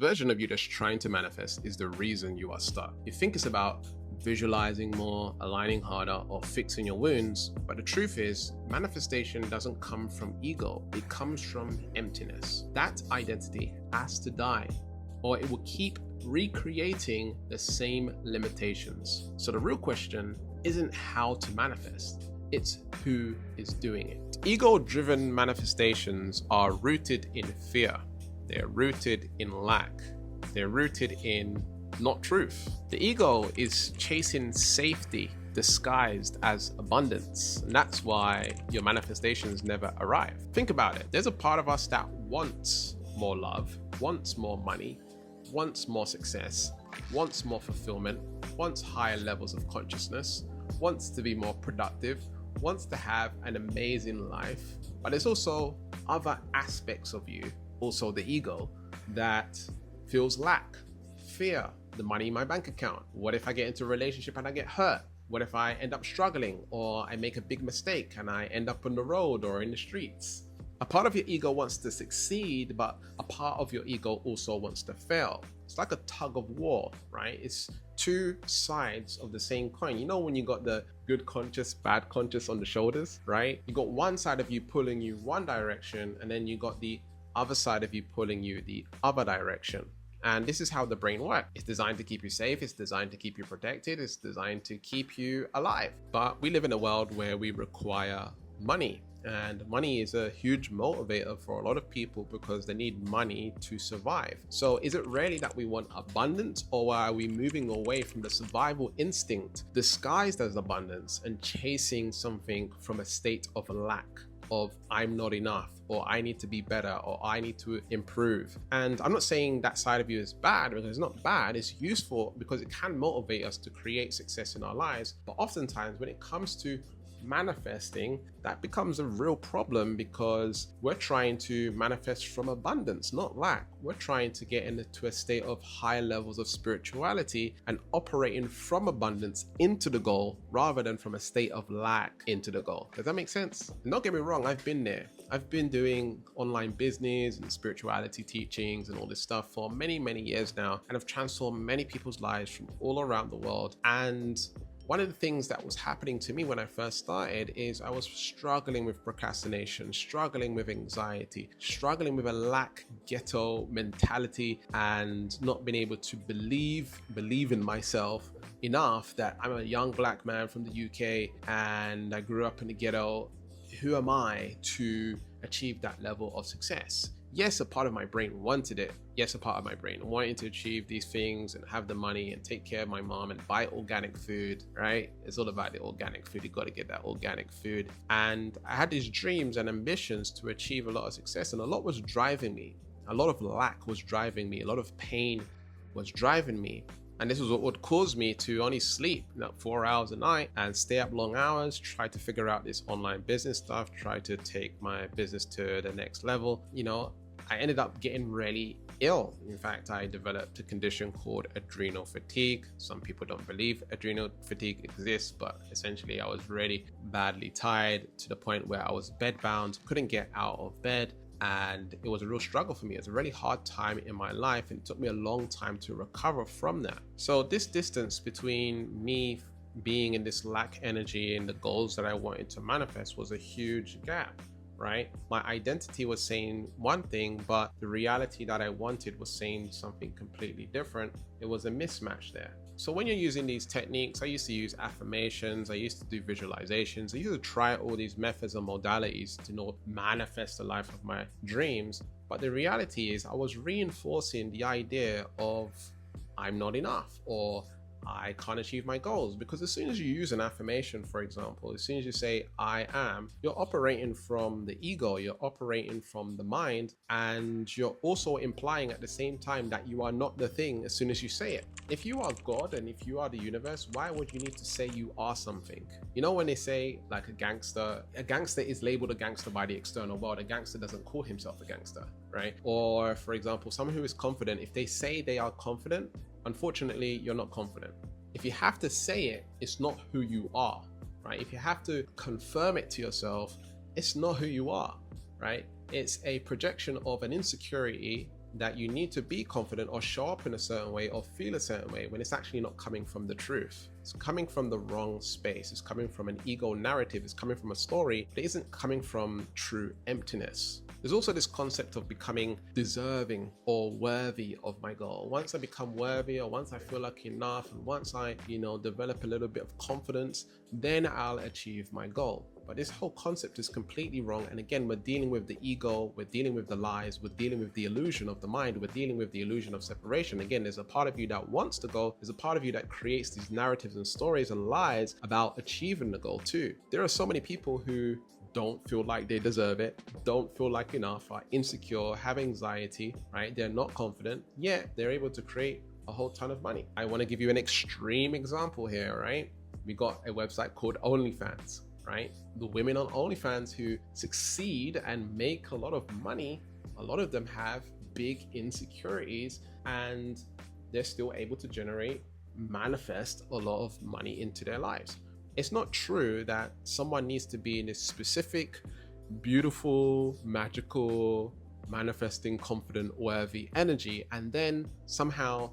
version of you that's trying to manifest is the reason you are stuck. You think it's about visualizing more, aligning harder, or fixing your wounds, but the truth is, manifestation doesn't come from ego, it comes from emptiness. That identity has to die, or it will keep recreating the same limitations. So the real question isn't how to manifest, it's who is doing it. Ego-driven manifestations are rooted in fear. They're rooted in lack. They're rooted in not truth. The ego is chasing safety disguised as abundance, and that's why your manifestations never arrive. Think about it. There's a part of us that wants more love, wants more money, wants more success, wants more fulfillment, wants higher levels of consciousness, wants to be more productive, wants to have an amazing life. But there's also other aspects of you, also the ego, that feels lack, fear, the money in my bank account. What if I get into a relationship and I get hurt? What if I end up struggling, or I make a big mistake and I end up on the road or in the streets? A part of your ego wants to succeed, but a part of your ego also wants to fail. It's like a tug of war, right? It's two sides of the same coin. You know when you got the good conscious, bad conscious on the shoulders, right? You got one side of you pulling you one direction, and then you got the other side of you pulling you the other direction. And this is how the brain works. It's designed to keep you safe. It's designed to keep you protected. It's designed to keep you alive. But we live in a world where we require money. And money is a huge motivator for a lot of people because they need money to survive. So is it really that we want abundance, or are we moving away from the survival instinct disguised as abundance and chasing something from a state of lack? Of I'm not enough, or I need to be better, or I need to improve. And I'm not saying that side of you is bad, because it's not bad. It's useful because it can motivate us to create success in our lives. But oftentimes when it comes to manifesting, that becomes a real problem, because we're trying to manifest from abundance, not lack. We're trying to get into a state of high levels of spirituality and operating from abundance into the goal, rather than from a state of lack into the goal. Does that make sense? And don't get me wrong, I've been there. I've been doing online business and spirituality teachings and all this stuff for many, many years now, and I've transformed many people's lives from all around the world. And one of the things that was happening to me when I first started is I was struggling with procrastination, struggling with anxiety, struggling with a lack ghetto mentality, and not being able to believe in myself enough that I'm a young black man from the UK and I grew up in the ghetto. Who am I to achieve that level of success? Yes, a part of my brain wanted it. Yes, a part of my brain wanted to achieve these things and have the money and take care of my mom and buy organic food, right? It's all about the organic food. You got to get that organic food. And I had these dreams and ambitions to achieve a lot of success, and a lot was driving me. A lot of lack was driving me. A lot of pain was driving me. And this was what would cause me to only sleep 4 hours a night and stay up long hours, try to figure out this online business stuff, try to take my business to the next level. You know, I ended up getting really ill. In fact, I developed a condition called adrenal fatigue. Some people don't believe adrenal fatigue exists, but essentially I was really badly tired to the point where I was bedbound, couldn't get out of bed. And it was a real struggle for me. It was a really hard time in my life, and it took me a long time to recover from that. So this distance between me being in this lack energy and the goals that I wanted to manifest was a huge gap, right? My identity was saying one thing, but the reality that I wanted was saying something completely different. It was a mismatch there. So when you're using these techniques, I used to use affirmations, I used to do visualizations, I used to try all these methods and modalities to manifest the life of my dreams. But the reality is I was reinforcing the idea of I'm not enough, or I can't achieve my goals. Because as soon as you use an affirmation, for example, as soon as you say I am, you're operating from the ego, you're operating from the mind, and you're also implying at the same time that you are not the thing as soon as you say it. If you are God and if you are the universe, why would you need to say you are something? You know, when they say like a gangster is labeled a gangster by the external world. A gangster doesn't call himself a gangster, right? Or for example, someone who is confident, if they say they are confident, unfortunately, you're not confident. If you have to say it, it's not who you are, right? If you have to confirm it to yourself, it's not who you are, right? It's a projection of an insecurity that you need to be confident or show up in a certain way or feel a certain way when it's actually not coming from the truth. It's coming from the wrong space. It's coming from an ego narrative. It's coming from a story, but it isn't coming from true emptiness. There's also this concept of becoming deserving or worthy of my goal. Once I become worthy, or once I feel like enough, and once I, develop a little bit of confidence, then I'll achieve my goal. But this whole concept is completely wrong. And again, we're dealing with the ego, we're dealing with the lies, we're dealing with the illusion of the mind, we're dealing with the illusion of separation. Again, there's a part of you that wants to go, there's a part of you that creates these narratives and stories and lies about achieving the goal too. There are so many people who don't feel like they deserve it, don't feel like enough, are insecure, have anxiety, right? They're not confident, yet they're able to create a whole ton of money. I want to give you an extreme example here, right? We got a website called OnlyFans, right? The women on OnlyFans who succeed and make a lot of money, a lot of them have big insecurities, and they're still able to manifest a lot of money into their lives. It's not true that someone needs to be in this specific, beautiful, magical, manifesting, confident, worthy energy, and then somehow,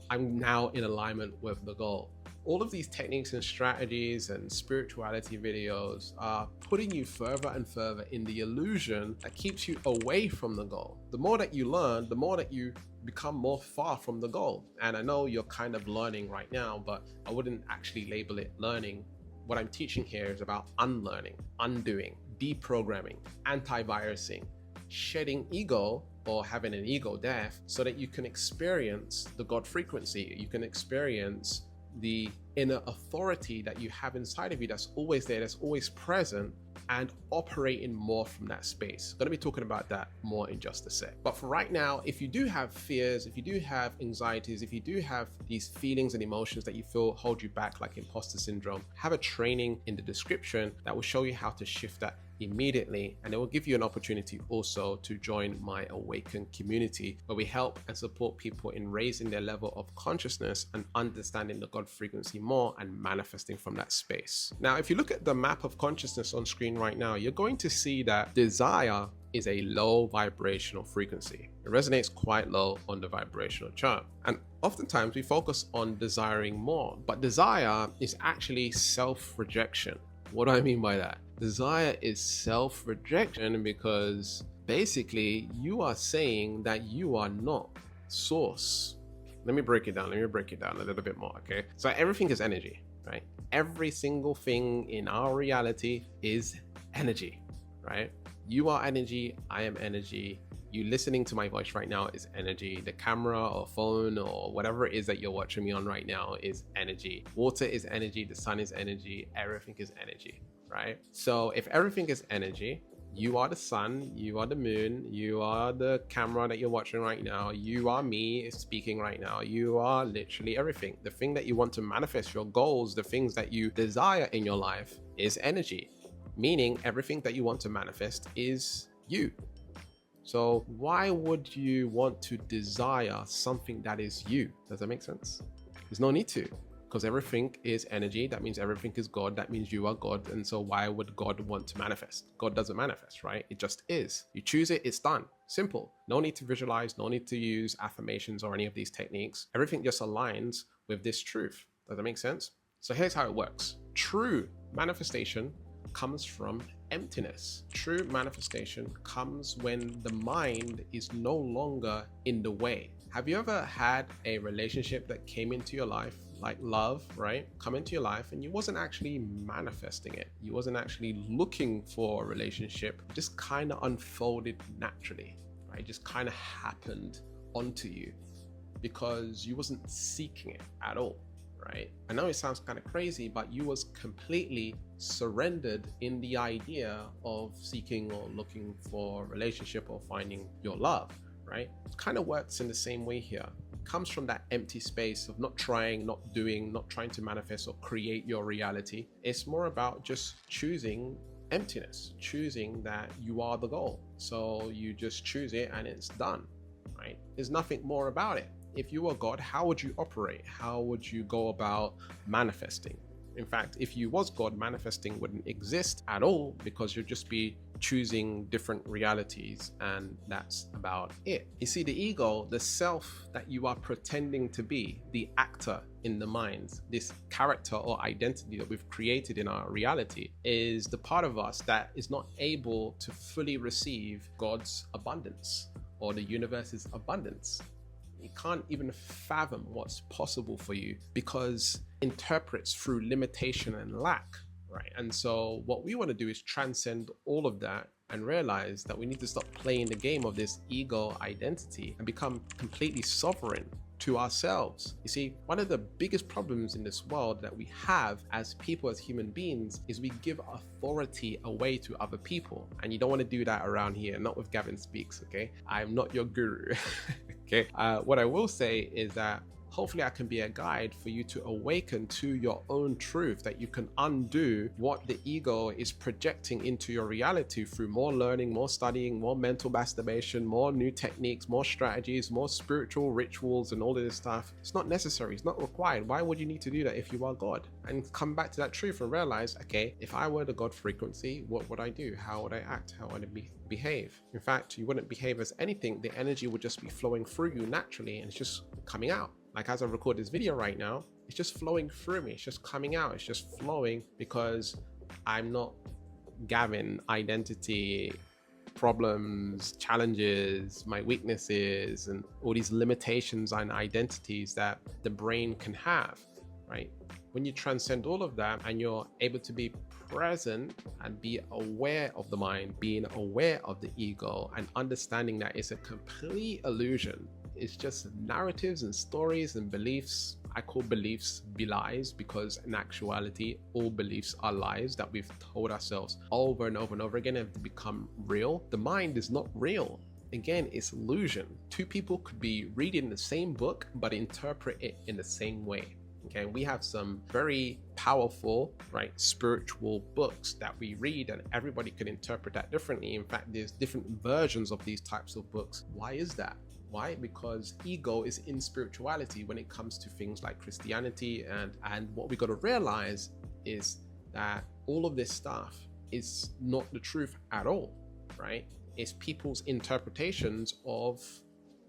I'm now in alignment with the goal. All of these techniques and strategies and spirituality videos are putting you further and further in the illusion that keeps you away from the goal. The more that you learn, the more that you become more far from the goal. And I know you're kind of learning right now, but I wouldn't actually label it learning. What I'm teaching here is about unlearning, undoing, deprogramming, antivirusing, shedding ego, or having an ego death, so that you can experience the God frequency. You can experience the inner authority that you have inside of you that's always there, that's always present, and operating more from that space. I'm going to be talking about that more in just a sec. But for right now, if you do have fears, if you do have anxieties, if you do have these feelings and emotions that you feel hold you back, like imposter syndrome, have a training in the description that will show you how to shift that immediately, and it will give you an opportunity also to join my Awaken community, where we help and support people in raising their level of consciousness and understanding the God frequency more and manifesting from that space. Now, if you look at the map of consciousness on screen right now, you're going to see that desire is a low vibrational frequency. It resonates quite low on the vibrational chart. And oftentimes we focus on desiring more, but desire is actually self-rejection. What do I mean by that? Desire is self-rejection, because basically you are saying that you are not source. Let me break it down a little bit more, okay? So everything is energy, right? Every single thing in our reality is energy, right? You are energy, I am energy. You listening to my voice right now is energy. The camera or phone or whatever it is that you're watching me on right now is energy. Water is energy, the sun is energy, everything is energy, right? So if everything is energy, you are the sun, you are the moon, you are the camera that you're watching right now, you are me speaking right now, you are literally everything. The thing that you want to manifest, your goals, the things that you desire in your life is energy, meaning everything that you want to manifest is you. So why would you want to desire something that is you? Does that make sense? There's no need to, because everything is energy. That means everything is God. That means you are God. And so why would God want to manifest? God doesn't manifest, right? It just is. You choose it, it's done. Simple. No need to visualize, no need to use affirmations or any of these techniques. Everything just aligns with this truth. Does that make sense? So here's how it works. True manifestation comes from emptiness. True manifestation comes when the mind is no longer in the way. Have you ever had a relationship that came into your life, like love, right? Come into your life and you wasn't actually manifesting it. You wasn't actually looking for a relationship. It just kind of unfolded naturally, right? It just kind of happened onto you because you wasn't seeking it at all. Right? I know it sounds kind of crazy, but you was completely surrendered in the idea of seeking or looking for a relationship or finding your love, right? It kind of works in the same way here. It comes from that empty space of not trying, not doing, not trying to manifest or create your reality. It's more about just choosing emptiness, choosing that you are the goal. So you just choose it and it's done, right? There's nothing more about it. If you were God, how would you operate? How would you go about manifesting? In fact, if you was God, manifesting wouldn't exist at all, because you'd just be choosing different realities, and that's about it. You see, the ego, the self that you are pretending to be, the actor in the mind, this character or identity that we've created in our reality, is the part of us that is not able to fully receive God's abundance or the universe's abundance. You can't even fathom what's possible for you because it interprets through limitation and lack, right? And so what we want to do is transcend all of that and realize that we need to stop playing the game of this ego identity and become completely sovereign to ourselves. You see, one of the biggest problems in this world that we have as people, as human beings, is we give authority away to other people. And you don't want to do that around here, not with Gavin Speaks, okay? I'm not your guru, okay? What I will say is that hopefully I can be a guide for you to awaken to your own truth, that you can undo what the ego is projecting into your reality through more learning, more studying, more mental masturbation, more new techniques, more strategies, more spiritual rituals, and all of this stuff. It's not necessary. It's not required. Why would you need to do that if you are God? And come back to that truth and realize, okay, if I were the God frequency, what would I do? How would I act? How would I behave? In fact, you wouldn't behave as anything. The energy would just be flowing through you naturally, and it's just coming out. Like as I record this video right now, it's just flowing through me. It's just coming out. It's just flowing because I'm not Gavin identity, problems, challenges, my weaknesses, and all these limitations and identities that the brain can have, right? When you transcend all of that and you're able to be present and be aware of the mind, being aware of the ego, and understanding that it's a complete illusion. It's just narratives and stories and beliefs. I call beliefs lies because in actuality, all beliefs are lies that we've told ourselves over and over and over again have become real. The mind is not real. Again, it's illusion. Two people could be reading the same book, but interpret it in the same way. Okay, we have some very powerful, right, spiritual books that we read, and everybody can interpret that differently. In fact, there's different versions of these types of books. Why is that? Why? Because ego is in spirituality when it comes to things like Christianity, and what we got to realize is that all of this stuff is not the truth at all, right? It's people's interpretations of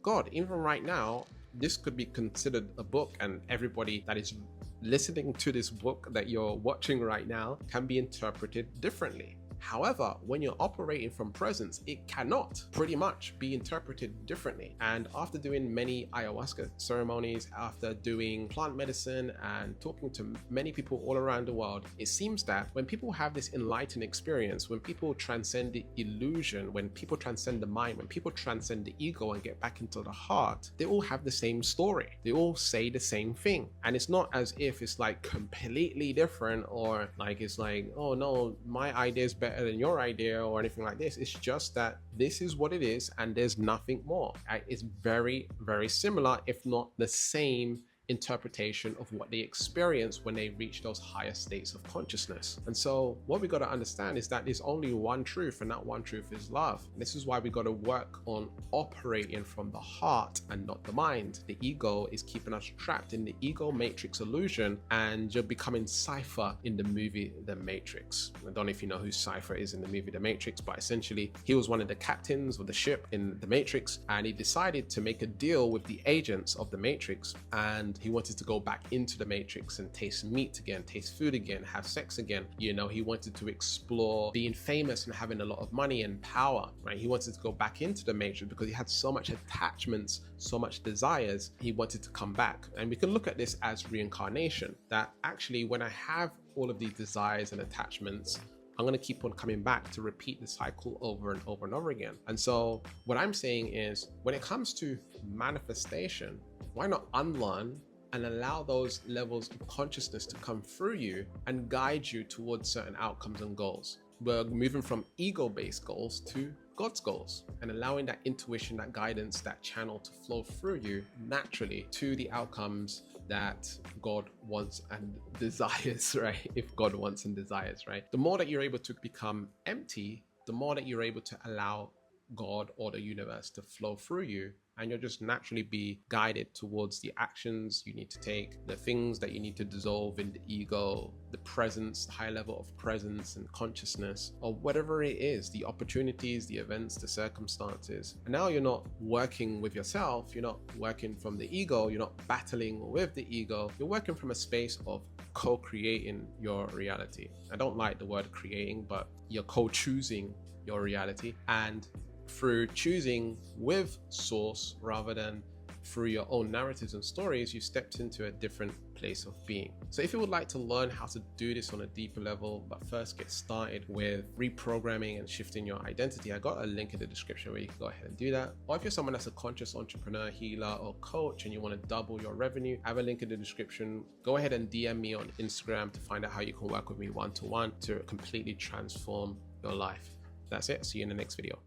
God. Even right now, this could be considered a book, and everybody that is listening to this book that you're watching right now can be interpreted differently. However, when you're operating from presence, it cannot pretty much be interpreted differently. And after doing many ayahuasca ceremonies, after doing plant medicine and talking to many people all around the world, it seems that when people have this enlightened experience, when people transcend the illusion, when people transcend the mind, when people transcend the ego and get back into the heart, they all have the same story. They all say the same thing. And it's not as if it's like completely different, or like it's like, oh no, my idea is better than your idea or anything like this. It's just that this is what it is and there's nothing more. It's very, very similar, if not the same interpretation of what they experience when they reach those higher states of consciousness. And so what we got to understand is that there's only one truth, and that one truth is love. And this is why we got to work on operating from the heart and not the mind. The ego is keeping us trapped in the ego matrix illusion, and you're becoming Cypher in the movie The Matrix. I don't know if you know who Cypher is in the movie The Matrix, but essentially he was one of the captains of the ship in The Matrix, and he decided to make a deal with the agents of The Matrix, and he wanted to go back into the Matrix and taste meat again, taste food again, have sex again. You know, he wanted to explore being famous and having a lot of money and power, right? He wanted to go back into the Matrix because he had so much attachments, so much desires. He wanted to come back. And we can look at this as reincarnation, that actually when I have all of these desires and attachments, I'm going to keep on coming back to repeat the cycle over and over and over again. And so what I'm saying is, when it comes to manifestation, why not unlearn and allow those levels of consciousness to come through you and guide you towards certain outcomes and goals? We're moving from ego-based goals to God's goals, and allowing that intuition, that guidance, that channel to flow through you naturally to the outcomes that God wants and desires, right? If God wants and desires, right? The more that you're able to become empty, the more that you're able to allow God or the universe to flow through you, and you'll just naturally be guided towards the actions you need to take, the things that you need to dissolve in the ego, the presence, the high level of presence and consciousness, or whatever it is, the opportunities, the events, the circumstances. And now you're not working with yourself, you're not working from the ego, you're not battling with the ego, you're working from a space of co-creating your reality. I don't like the word creating, but you're co-choosing your reality, and through choosing with source rather than through your own narratives and stories, you stepped into a different place of being. So if you would like to learn how to do this on a deeper level, but first get started with reprogramming and shifting your identity, I got a link in the description where you can go ahead and do that. Or if you're someone that's a conscious entrepreneur, healer, or coach and you want to double your revenue, I have a link in the description. Go ahead and DM me on Instagram to find out how you can work with me one-to-one to completely transform your life. That's it. See you in the next video.